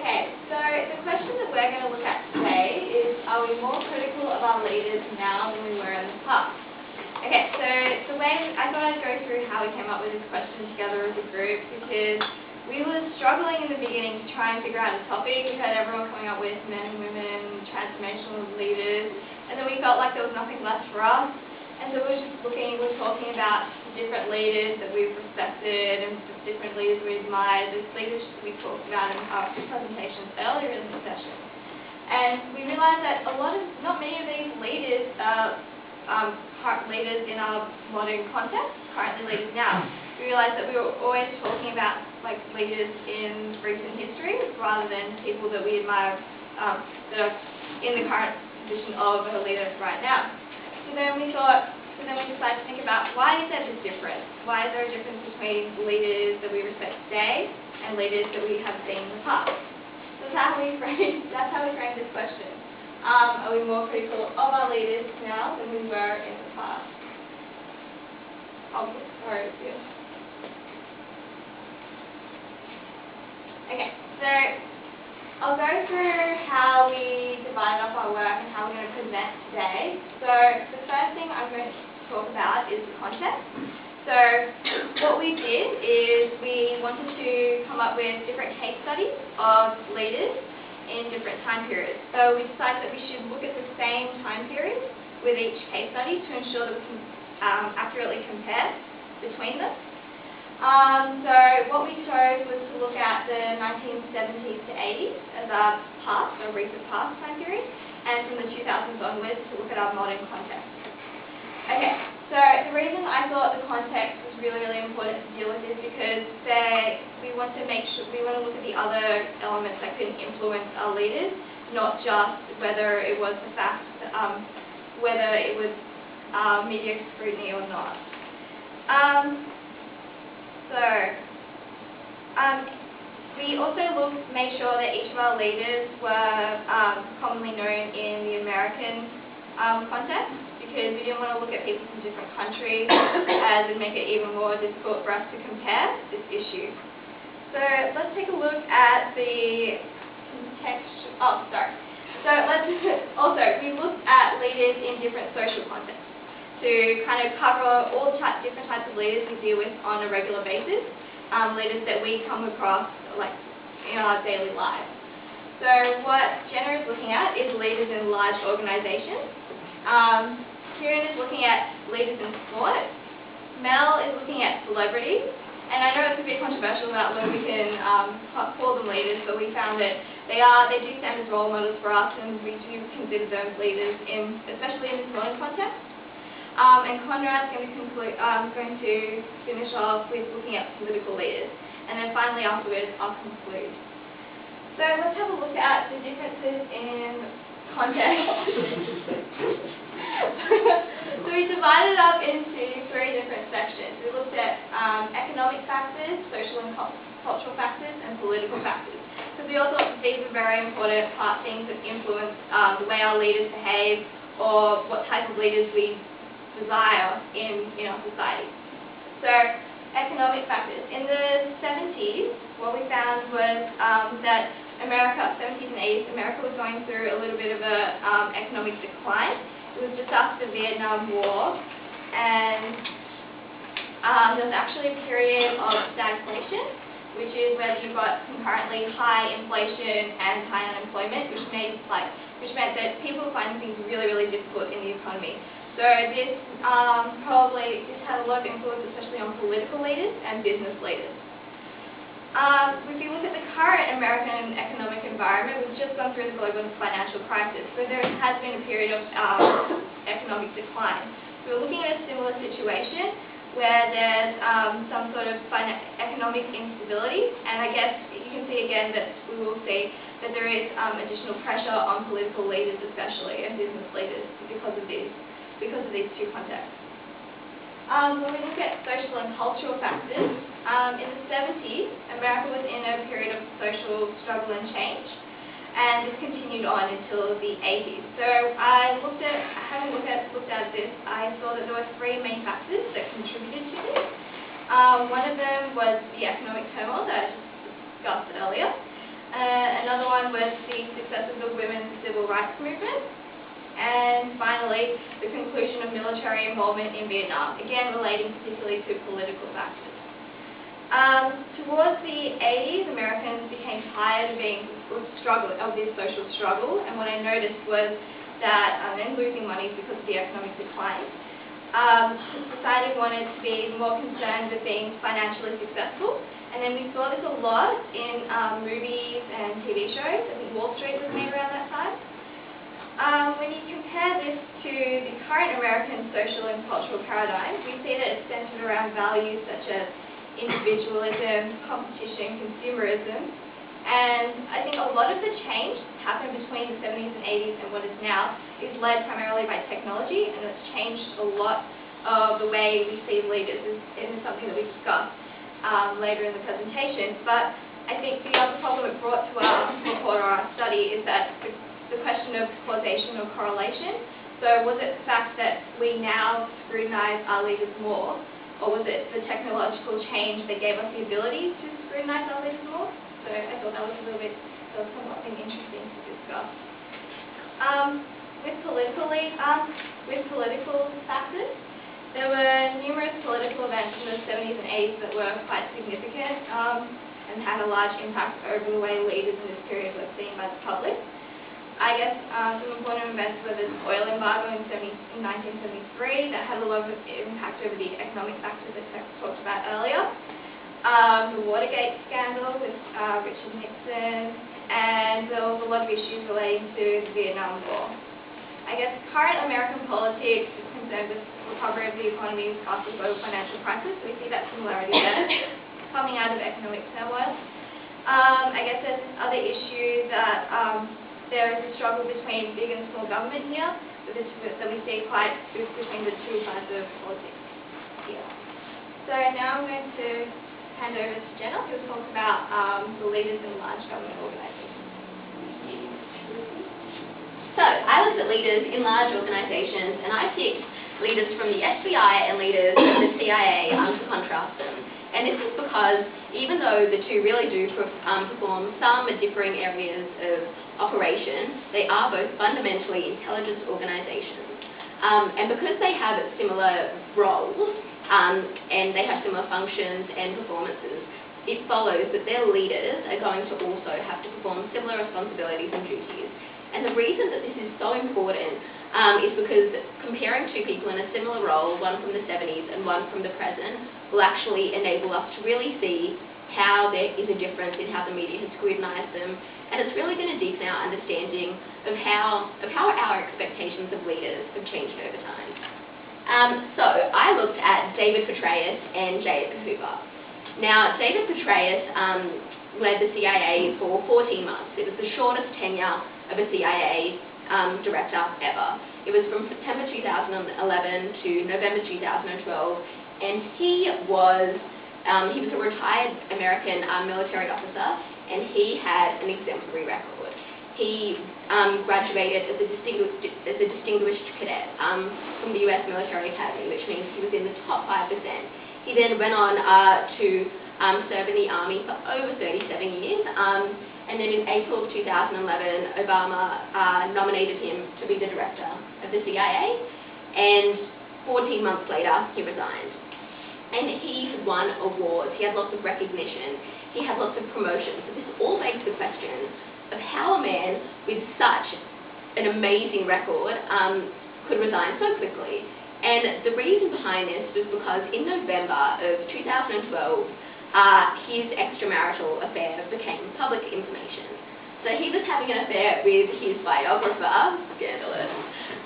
Okay, so the question that we're going to look at today is, are we more critical of our leaders now than we were in the past? Okay, so the way I thought I'd go through how we came up with this question together as a group, because we were struggling in the beginning to try and figure out a topic. We had everyone coming up with men and women, transformational leaders, and then we felt like there was nothing left for us. And so we were talking about different leaders that we've respected and different leaders we admired. There's leaders we talked about in our presentations earlier in the session. And we realized that not many of these leaders are leaders in our modern context, currently leaders now. We realized that we were always talking about leaders in recent history rather than people that we admire that are in the current position of a leader right now. So then we decided to think about, why is there this difference? Why is there a difference between leaders that we respect today and leaders that we have seen in the past? So that's how we framed this question. Are we more critical of our leaders now than we were in the past? Sorry. Okay, so I'll go through how we divided up our work and how we're going to present today. So the first thing I'm going to talk about is the context. So what we did is we wanted to come up with different case studies of leaders in different time periods. So we decided that we should look at the same time period with each case study to ensure that we can accurately compare between them. So what we chose was to look at the 1970s to 80s as our recent past time period, and from the 2000s onwards to look at our modern context. Okay, so the reason I thought the context was really, really important to deal with is because we want to look at the other elements that can influence our leaders, not just whether it was the fact, whether it was media scrutiny or not. We also made sure that each of our leaders were commonly known in the American context, because we didn't want to look at people from different countries, as it would make it even more difficult for us to compare this issue. So let's take a look at the context. We looked at leaders in different social contexts to kind of cover all the different types of leaders we deal with on a regular basis. Leaders that we come across in our daily lives. So what Jenna is looking at is leaders in large organizations. Kieran is looking at leaders in sport. Mel is looking at celebrities. And I know it's a bit controversial about whether we can call them leaders, but we found that they do stand as role models for us, and we do consider them leaders, especially in this modern context. And Conrad's going to finish off with looking at political leaders. And then finally afterwards, I'll conclude. So let's have a look at the differences in context. So we divided up into 3 different sections. We looked at economic factors, social and cultural factors, and political factors. Because we all thought that these are very important things that influence the way our leaders behave, or what type of leaders we desire in our society. So, economic factors. In the 70s, what we found was that 70s and 80s, America was going through a little bit of a economic decline. It was just after the Vietnam War, and there was actually a period of stagflation, which is where you've got concurrently high inflation and high unemployment, which meant that people were finding things really, really difficult in the economy. So this had a lot of influence, especially on political leaders and business leaders. If you look at the current American economic environment, we've just gone through the global financial crisis, so there has been a period of economic decline. So we're looking at a similar situation where there's some sort of economic instability, and I guess you can see again that we will see that there is additional pressure on political leaders especially, and business leaders because of these 2 contexts. When we look at social and cultural factors, in the 70s, America was in a period of social struggle and change, and this continued on until the 80s. So having looked at this, I saw that there were 3 main factors that contributed to this. One of them was the economic turmoil that I just discussed earlier. Another one was the successes of women's civil rights movement. And finally, the conclusion of military involvement in Vietnam, again relating particularly to political factors. Towards the 80s, Americans became tired of this social struggle, and what I noticed was that, and losing money because of the economic decline, society wanted to be more concerned with being financially successful, and then we saw this a lot in movies and TV shows. I think Wall Street was made around that time. When you compare this to the current American social and cultural paradigm, we see that it's centered around values such as individualism, competition, consumerism, and I think a lot of the change happened between the 70s and 80s and what is now is led primarily by technology, and it's changed a lot of the way we see leaders, and it's something that we discuss later in the presentation. But I think the other problem it brought to our report or our study is that the question of causation or correlation. So was it the fact that we now scrutinize our leaders more, or was it the technological change that gave us the ability to scrutinize our leaders more? So I thought that was something interesting to discuss. With political factors, there were numerous political events in the 70s and 80s that were quite significant and had a large impact over the way leaders in this period were seen by the public. I guess some important events were the oil embargo in 1973 that had a lot of impact over the economic factors that I talked about earlier. The Watergate scandal with Richard Nixon, and there was a lot of issues relating to the Vietnam War. I guess current American politics is concerned with recovery of the economy after the global financial crisis. We see that similarity there, coming out of economic turmoil. I guess there's other issues that there is a struggle between big and small government here, that we see quite between the two sides of politics here. So now I'm going to hand over to Jenna, who will talk about the leaders in large government organisations. So I looked at leaders in large organisations, and I picked leaders from the FBI and leaders of the CIA to contrast them. And this is because even though the two really do perform some differing areas of operation, they are both fundamentally intelligence organisations. And because they have similar roles and they have similar functions and performances, it follows that their leaders are going to also have to perform similar responsibilities and duties. And the reason that this is so important is because comparing two people in a similar role, one from the 70s and one from the present, will actually enable us to really see how there is a difference in how the media has scrutinised them, and it's really going to deepen our understanding of how our expectations of leaders have changed over time. So I looked at David Petraeus and J. Edgar Hoover. Now, David Petraeus led the CIA for 14 months. It was the shortest tenure of a CIA director ever. It was from September 2011 to November 2012, and he was a retired American military officer, and he had an exemplary record. He graduated as a distinguished cadet from the U.S. Military Academy, which means he was in the top 5%. He then went on to serve in the Army for over 37 years, and then in April of 2011, Obama nominated him to be the director of the CIA, and 14 months later, he resigned. And he had won awards, he had lots of recognition, he had lots of promotions. So this all begs the question of how a man with such an amazing record could resign so quickly. And the reason behind this was because in November of 2012, his extramarital affair became public information. So he was having an affair with his biographer, scandalous,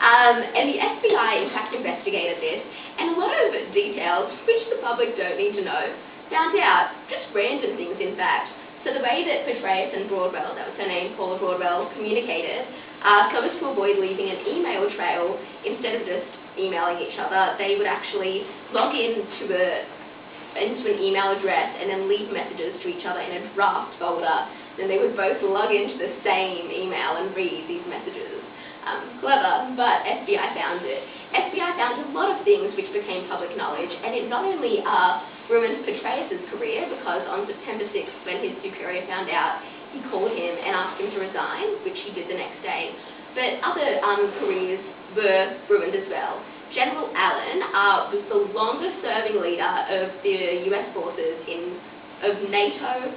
and the FBI in fact investigated this, and a lot of details, which the public don't need to know, found out just random things in fact. So the way that Petraeus and Broadwell, that was her name, Paula Broadwell, communicated, so as to avoid leaving an email trail, instead of just emailing each other, they would actually log into an email address and then leave messages to each other in a draft folder. Then they would both log into the same email and read these messages. Clever, but FBI found it. FBI found a lot of things which became public knowledge, and it not only ruined Petraeus' career, because on September 6th, when his superior found out, he called him and asked him to resign, which he did the next day. But other careers were ruined as well. General Allen was the longest-serving leader of the US forces of NATO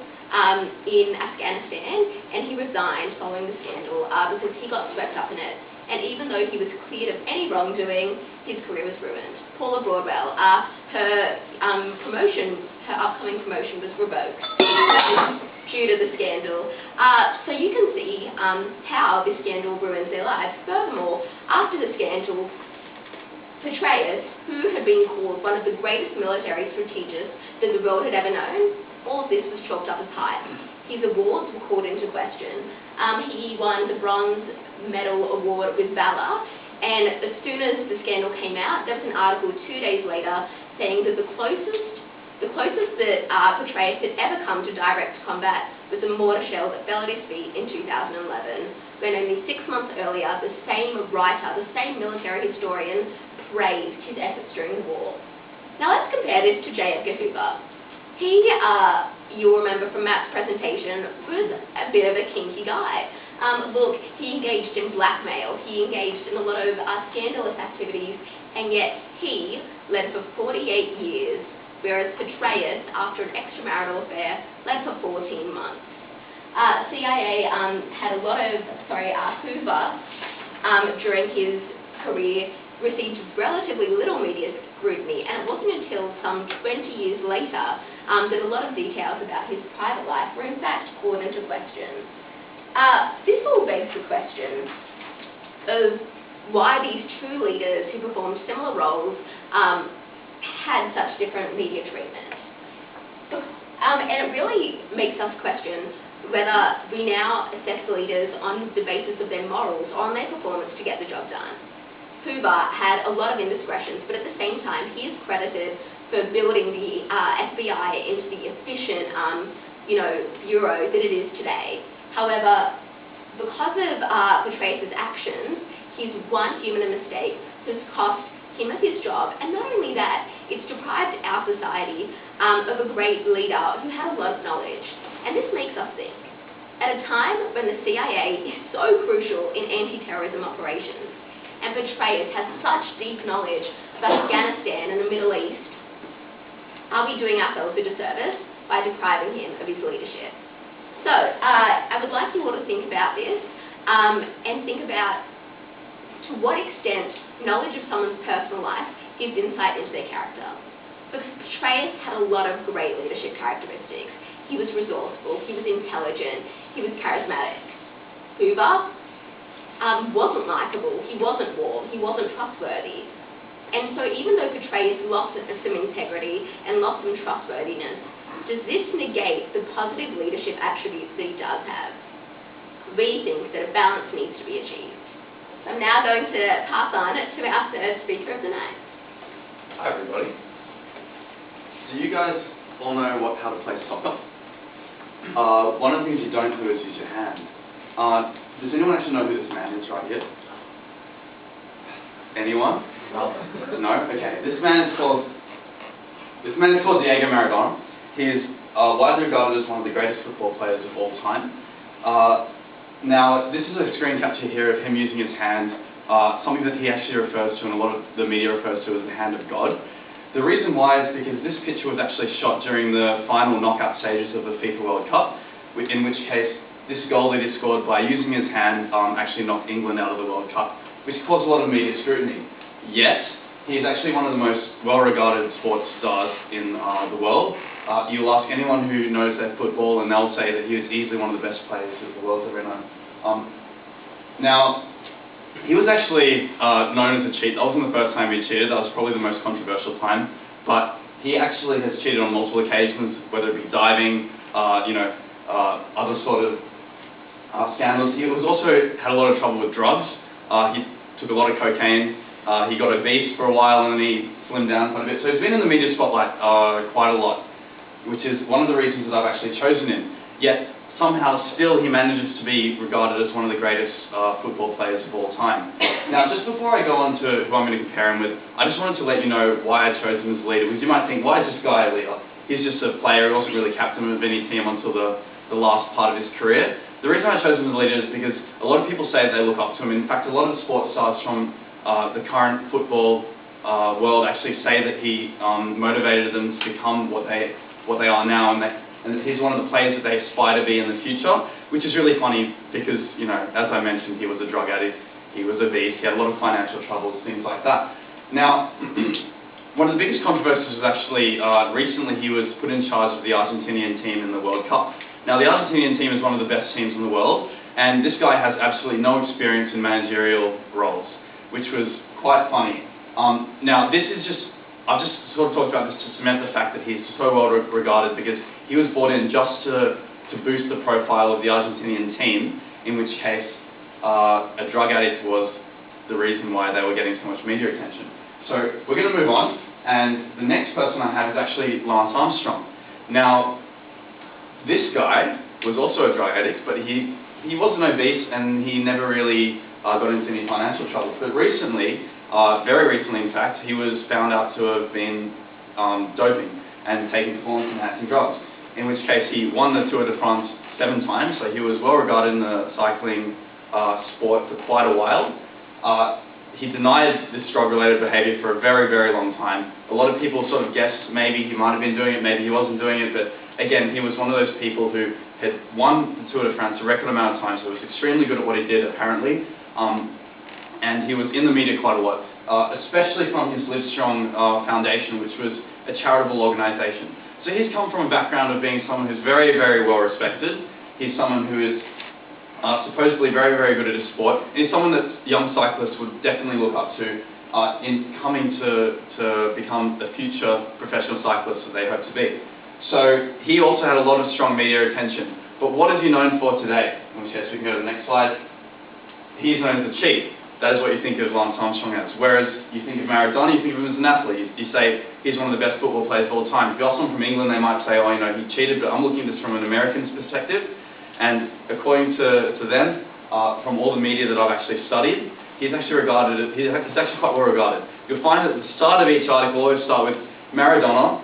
in Afghanistan, and he resigned following the scandal because he got swept up in it. And even though he was cleared of any wrongdoing, his career was ruined. Paula Broadwell, her upcoming promotion was revoked due to the scandal. So you can see how this scandal ruins their lives. Furthermore, after the scandal, Petraeus, who had been called one of the greatest military strategists that the world had ever known, all of this was chalked up as hype. His awards were called into question. He won the Bronze Medal Award with Valor, and as soon as the scandal came out, there was an article 2 days later saying that the closest that Petraeus had ever come to direct combat was a mortar shell that fell at his feet in 2011, when only 6 months earlier, the same writer, the same military historian, praised his efforts during the war. Now let's compare this to J. Edgar Hoover. He, you'll remember from Matt's presentation, was a bit of a kinky guy. Look, he engaged in blackmail, he engaged in a lot of scandalous activities, and yet he led for 48 years, whereas Petraeus, after an extramarital affair, led for 14 months. CIA had a lot of, Hoover, during his career, received relatively little media scrutiny, and it wasn't until some 20 years later that a lot of details about his private life were in fact called into question. This all begs the question of why these two leaders who performed similar roles had such different media treatment. And it really makes us question whether we now assess leaders on the basis of their morals or on their performance to get the job done. Hoover had a lot of indiscretions, but at the same time, he is credited for building the FBI into the efficient, bureau that it is today. However, because of Petraeus' actions, his one human mistake has cost him of his job, and not only that, it's deprived our society of a great leader who had a lot of knowledge. And this makes us think, at a time when the CIA is so crucial in anti-terrorism operations, and Petraeus has such deep knowledge of Afghanistan and the Middle East, are we doing ourselves a disservice by depriving him of his leadership? So, I would like you all to think about this and think about to what extent knowledge of someone's personal life gives insight into their character. Because Petraeus had a lot of great leadership characteristics. He was resourceful, he was intelligent, he was charismatic. Hoover wasn't likeable, he wasn't warm, he wasn't trustworthy. And so even though Petraeus lost some integrity and lost some trustworthiness, does this negate the positive leadership attributes that he does have? We think that a balance needs to be achieved. So I'm now going to pass on to our third speaker of the night. Hi everybody. Do you guys all know how to play soccer? One of the things you don't do is use your hand. Does anyone actually know who this man is right here? Anyone? No? Okay. This man is called Diego Maradona. He is widely regarded as one of the greatest football players of all time. Now, this is a screen capture here of him using his hand, something that he actually refers to and a lot of the media refers to as the hand of God. The reason why is because this picture was actually shot during the final knockout stages of the FIFA World Cup, in which case this goal that he scored by using his hand actually knocked England out of the World Cup, which caused a lot of media scrutiny. Yet, he is actually one of the most well-regarded sports stars in the world. You'll ask anyone who knows their football and they'll say that he is easily one of the best players that the world's ever known. Now, he was actually known as a cheat. That wasn't the first time he cheated. That was probably the most controversial time. But he actually has cheated on multiple occasions, whether it be diving, other sort of scandals. He was also had a lot of trouble with drugs. He took a lot of cocaine. He got obese for a while and then he slimmed down quite a bit. So he's been in the media spotlight quite a lot, which is one of the reasons that I've actually chosen him. Yet, somehow still he manages to be regarded as one of the greatest football players of all time. Now, just before I go on to who I'm going to compare him with, I just wanted to let you know why I chose him as leader, because you might think, why is this guy a leader? He's just a player, he wasn't really captain of any team until the the last part of his career. The reason I chose him as a leader is because a lot of people say that they look up to him. In fact, a lot of sports stars from the current football world actually say that he motivated them to become what they are now, and he's one of the players that they aspire to be in the future, which is really funny because, you know, as I mentioned, he was a drug addict, he was obese, he had a lot of financial troubles, things like that. Now, one of the biggest controversies was actually recently he was put in charge of the Argentinian team in the World Cup. Now, the Argentinian team is one of the best teams in the world, and this guy has absolutely no experience in managerial roles, which was quite funny. Now, this is just, I've just sort of talked about this to cement the fact that he's so well regarded because he was brought in just to boost the profile of the Argentinian team, in which case a drug addict was the reason why they were getting so much media attention. So we're going to move on, and the next person I have is actually Lance Armstrong. Now, this guy was also a drug addict, but he wasn't obese and he never really got into any financial trouble. But recently, very recently in fact, he was found out to have been doping and taking performance-enhancing drugs, in which case he won the Tour de France 7 times, so he was well regarded in the cycling sport for quite a while. He denied this drug-related behaviour for a very, very long time. A lot of people sort of guessed maybe he might have been doing it, maybe he wasn't doing it, but again, he was one of those people who had won the Tour de France a record amount of times, so he was extremely good at what he did, apparently, and he was in the media quite a lot, especially from his Livestrong Foundation, which was a charitable organisation. So he's come from a background of being someone who's very, very well respected. He's someone who is supposedly very, very good at his sport. He's someone that young cyclists would definitely look up to in coming to become the future professional cyclists that they hope to be. So he also had a lot of strong media attention. But what is he known for today? In which case we can go to the next slide. He is known as the cheat. That is what you think of Lance Armstrong as. Whereas you think of Maradona, you think of him as an athlete. You say he's one of the best football players of all time. If you ask someone from England, they might say, oh, you know, he cheated, but I'm looking at this from an American's perspective. And according to them, from all the media that I've actually studied, he's actually quite well regarded. You'll find that at the start of each article always start with Maradona,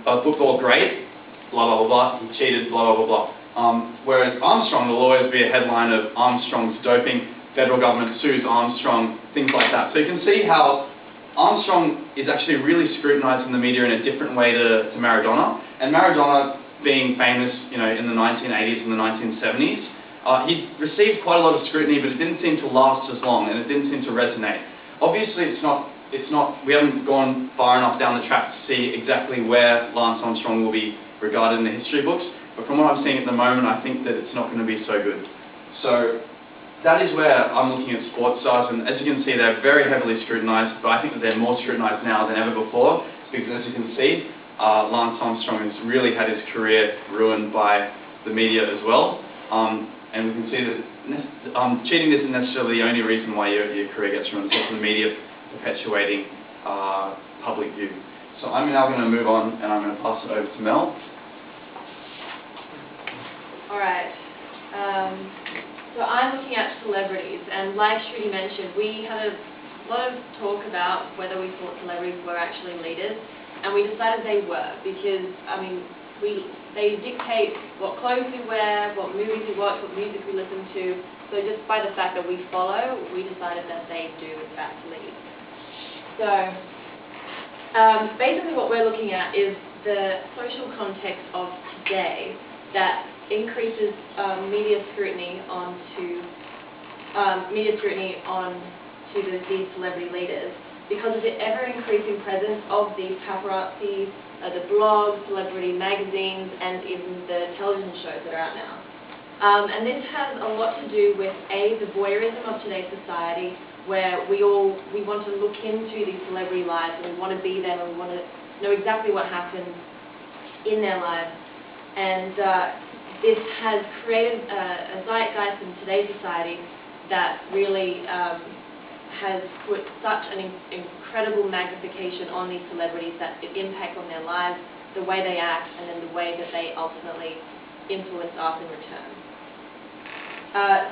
a football great, blah, blah, blah, blah, he cheated, blah, blah, blah, blah. Whereas Armstrong will always be a headline of Armstrong's doping, federal government sues Armstrong, things like that. So you can see how Armstrong is actually really scrutinised in the media in a different way to Maradona. And Maradona, being famous, you know, in the 1980s and the 1970s, he received quite a lot of scrutiny, but it didn't seem to last as long, and it didn't seem to resonate. Obviously, we haven't gone far enough down the track to see exactly where Lance Armstrong will be regarded in the history books, but from what I'm seeing at the moment, I think that it's not going to be so good. So that is where I'm looking at sports stars, and as you can see, they're very heavily scrutinised, but I think that they're more scrutinised now than ever before, because as you can see, Lance Armstrong has really had his career ruined by the media as well, and we can see that cheating isn't necessarily the only reason why your career gets ruined. It's also the media perpetuating public view. So I'm now going to move on, and I'm going to pass it over to Mel. Alright, so I'm looking at celebrities, and like Shruti mentioned, we had a lot of talk about whether we thought celebrities were actually leaders, and we decided they were, because, I mean, they dictate what clothes we wear, what movies we watch, what music we listen to, so just by the fact that we follow, we decided that they do in fact lead. So, basically what we're looking at is the social context of today that increases media scrutiny onto these celebrity leaders because of the ever-increasing presence of these paparazzi, the blogs, celebrity magazines, and even the television shows that are out now. And this has a lot to do with the voyeurism of today's society, where we want to look into these celebrity lives, and we want to be them, and we want to know exactly what happens in their lives. And this has created a zeitgeist in today's society that really has put such an incredible magnification on these celebrities that it impacts on their lives, the way they act, and then the way that they ultimately influence us in return.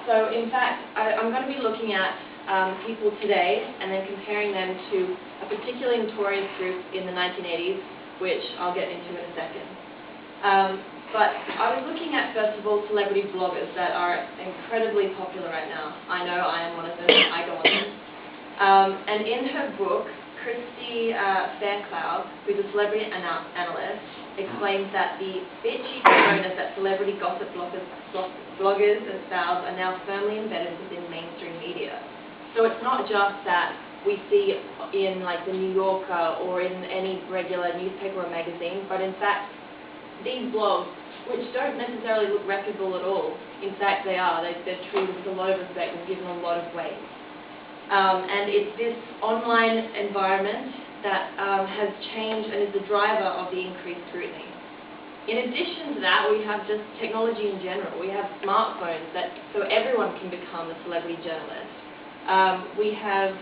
So in fact, I'm going to be looking at people today and then comparing them to a particularly notorious group in the 1980s, which I'll get into in a second. But I was looking at, first of all, celebrity bloggers that are incredibly popular right now. I know I am one of them, I go on them. And in her book, Christy Fairclough, who's a celebrity analyst, explains that the bitchy personas that celebrity gossip bloggers espouse are now firmly embedded within mainstream media. So it's not just that we see in like the New Yorker or in any regular newspaper or magazine, but in fact, these blogs, which don't necessarily look reputable at all, in fact they are, they're treated with a lot of respect and given a lot of weight. And it's this online environment that has changed and is the driver of the increased scrutiny. In addition to that, we have just technology in general. We have smartphones so everyone can become a celebrity journalist. We have,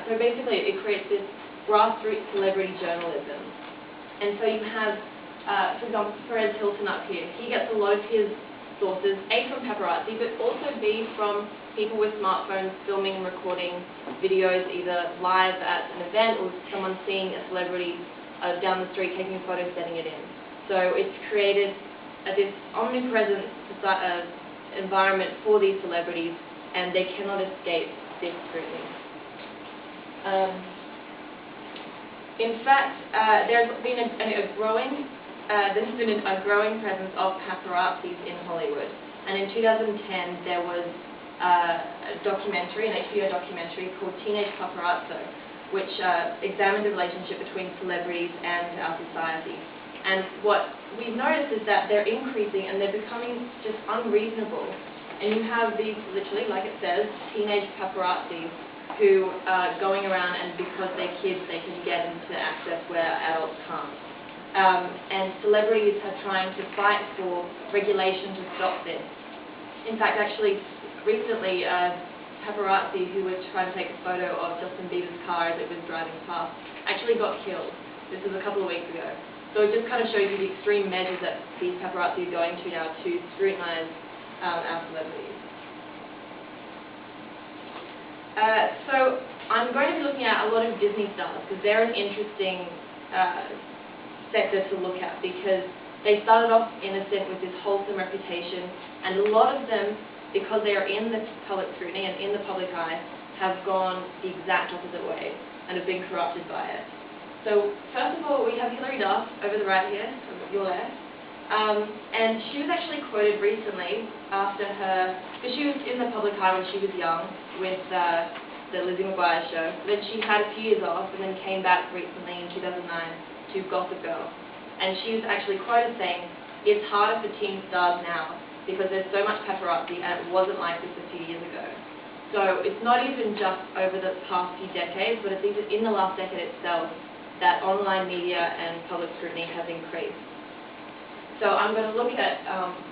so basically it creates this grassroots celebrity journalism. And so you have, for example, Perez Hilton up here. He gets a lot of his sources, A, from paparazzi, but also B, from people with smartphones filming and recording videos either live at an event or someone seeing a celebrity down the street taking a photo, sending it in. So it's created this omnipresent environment for these celebrities, and they cannot escape this scrutiny. In fact, there's been a growing presence of paparazzis in Hollywood. And in 2010, there was a documentary, an HBO documentary called Teenage Paparazzo, which examined the relationship between celebrities and our society. And what we've noticed is that they're increasing and they're becoming just unreasonable. And you have these, literally, like it says, teenage paparazzis who are going around, and because they're kids, they can get into access where adults can't. And celebrities are trying to fight for regulation to stop this. In fact, actually, recently, a paparazzi who was trying to take a photo of Justin Bieber's car as it was driving past actually got killed. This was a couple of weeks ago. So it just kind of shows you the extreme measures that these paparazzi are going to now to scrutinize our celebrities. So I'm going to be looking at a lot of Disney stars because they're an interesting sector to look at because they started off innocent with this wholesome reputation, and a lot of them, because they are in the public scrutiny and in the public eye, have gone the exact opposite way and have been corrupted by it. So first of all, we have Hilary Duff over the right here, your left, and she was actually quoted recently after because she was in the public eye when she was young with the Lizzie McGuire show. Then she had a few years off and then came back recently in 2009 to Gossip Girl. And she was actually quoted saying, "It's harder for teen stars now because there's so much paparazzi and it wasn't like this a few years ago." So it's not even just over the past few decades, but it's even in the last decade itself that online media and public scrutiny has increased. So I'm going to look at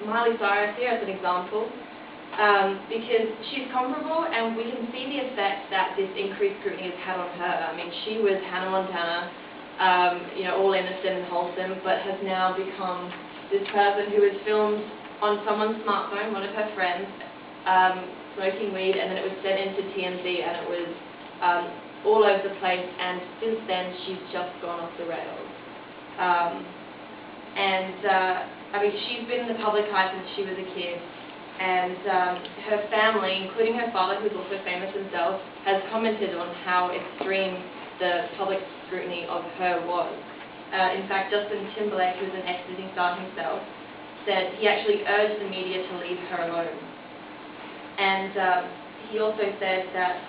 Miley Cyrus here as an example because she's comparable, and we can see the effect that this increased scrutiny has had on her. I mean, she was Hannah Montana, all innocent and wholesome, but has now become this person who is filmed on someone's smartphone, one of her friends, smoking weed, and then it was sent into TMZ, and it was all over the place, and since then she's just gone off the rails. I mean, she's been in the public eye since she was a kid, and her family, including her father, who's also famous himself, has commented on how extreme the public scrutiny of her was. In fact, Justin Timberlake, who's an ex-Disney star himself, said he actually urged the media to leave her alone. And he also said that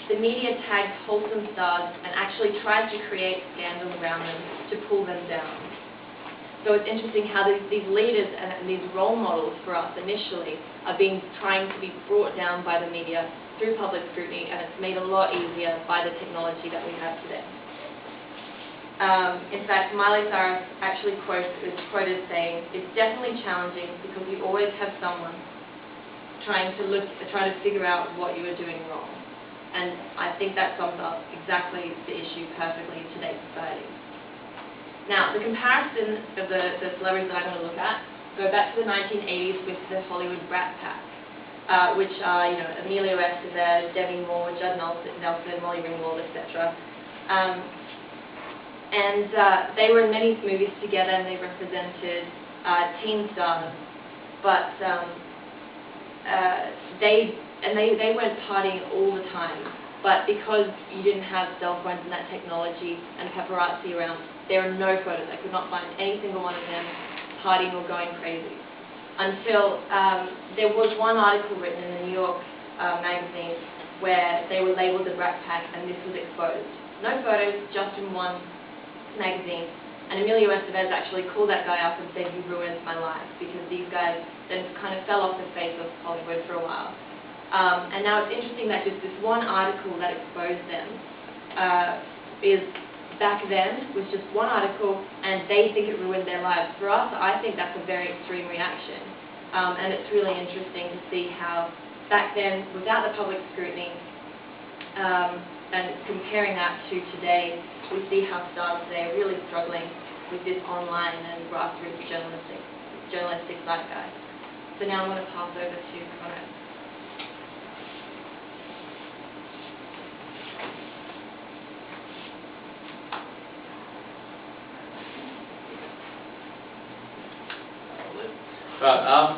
the media tagged wholesome stars and actually tried to create scandal around them to pull them down. So it's interesting how these leaders and these role models for us initially are trying to be brought down by the media through public scrutiny, and it's made a lot easier by the technology that we have today. In fact, Miley Cyrus actually is quoted saying, "It's definitely challenging because you always have someone trying to figure out what you are doing wrong." And I think that sums up exactly the issue perfectly in today's society. Now, the comparison of the celebrities that I'm going to look at go back to the 1980s with the Hollywood Brat Pack, which are, Emilio Estevez, Demi Moore, Judd Nelson, Molly Ringwald, etc. And they were in many movies together, and they represented teen stars, but they went partying all the time. But because you didn't have cell phones and that technology and paparazzi around, there are no photos. I could not find any single one of them partying or going crazy. Until there was one article written in the New York magazine where they were labeled the Rat Pack and this was exposed. No photos, just in one magazine. And Emilio Estevez actually called that guy up and said, "You ruined my life," because these guys then kind of fell off the face of Hollywood for a while. And now it's interesting that just this one article that exposed them is back then was just one article and they think it ruined their lives. For us, I think that's a very extreme reaction. And it's really interesting to see how back then, without the public scrutiny, and comparing that to today, we see how stars today are really struggling with this online and grassroots journalistic zeitgeist. So now I'm going to pass over to Conrad. Right,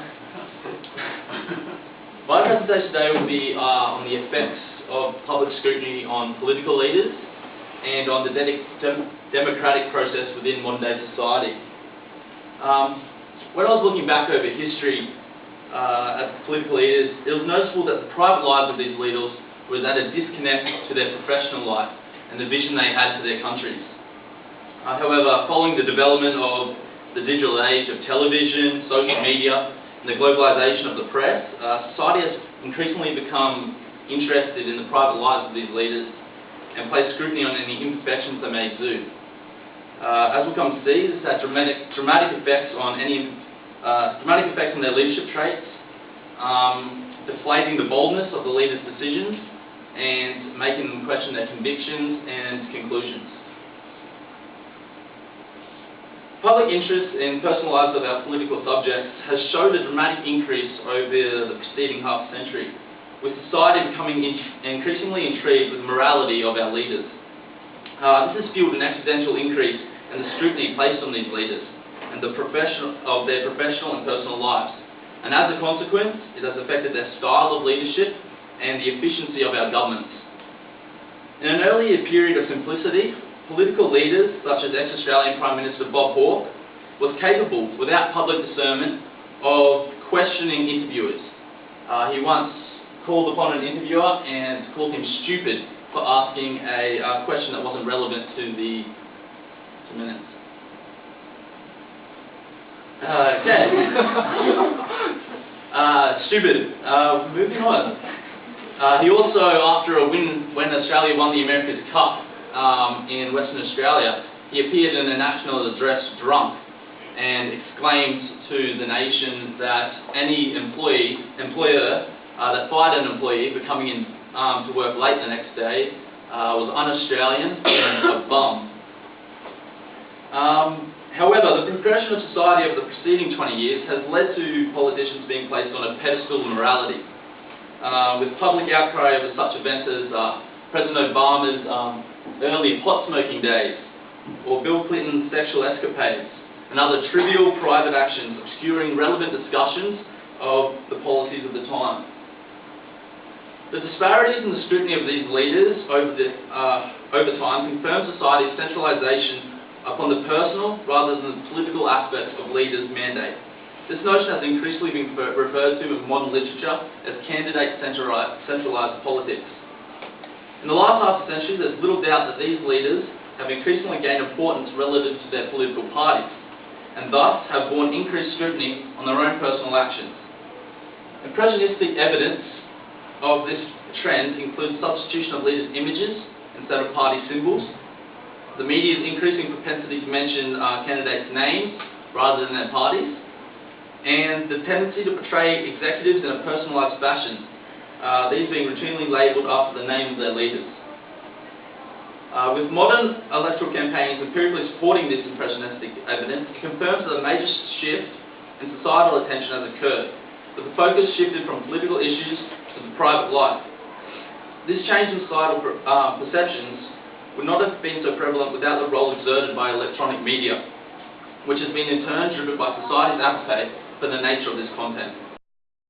my presentation today will be on the effects of public scrutiny on political leaders and on the democratic process within modern day society. When I was looking back over history at political leaders, it was noticeable that the private lives of these leaders was at a disconnect to their professional life and the vision they had for their countries. However, following the development of the digital age of television, social media, and the globalization of the press, society has increasingly become interested in the private lives of these leaders and place scrutiny on any imperfections they may exude. As we'll come to see, this has dramatic effects on their leadership traits, deflating the boldness of the leaders' decisions and making them question their convictions and conclusions. Public interest in personal lives of our political subjects has showed a dramatic increase over the preceding half century, with society becoming increasingly intrigued with the morality of our leaders. This has fueled an exponential increase in the scrutiny placed on these leaders and their professional and personal lives. And as a consequence, it has affected their style of leadership and the efficiency of our governments. In an earlier period of simplicity, political leaders, such as ex-Australian Prime Minister Bob Hawke, was capable, without public discernment, of questioning interviewers. He once called upon an interviewer and called him stupid for asking a question that wasn't relevant to the 2 minutes. Okay. Stupid. Moving on. He also, after a win, when Australia won the America's Cup in Western Australia, he appeared in a national address drunk and exclaimed to the nation that any employer that fired an employee for coming in to work late the next day was un-Australian and a bum. However, the progression of society over the preceding 20 years has led to politicians being placed on a pedestal of morality, with public outcry over such events as President Obama's early pot smoking days, or Bill Clinton's sexual escapades, and other trivial private actions obscuring relevant discussions of the policies of the time. The disparities in the scrutiny of these leaders over time confirm society's centralisation upon the personal rather than the political aspects of leaders' mandate. This notion has increasingly been referred to in modern literature as candidate-centralised politics. In the last half century, there's little doubt that these leaders have increasingly gained importance relative to their political parties, and thus have borne increased scrutiny on their own personal actions. Impressionistic evidence of this trend includes substitution of leaders' images instead of party symbols, the media's increasing propensity to mention candidates' names rather than their parties, and the tendency to portray executives in a personalised fashion, these being routinely labelled after the name of their leaders. With modern electoral campaigns empirically supporting this impressionistic evidence, it confirms that a major shift in societal attention has occurred, that the focus shifted from political issues to the private life. This change in societal perceptions would not have been so prevalent without the role exerted by electronic media. which has been in turn driven by society's appetite for the nature of this content.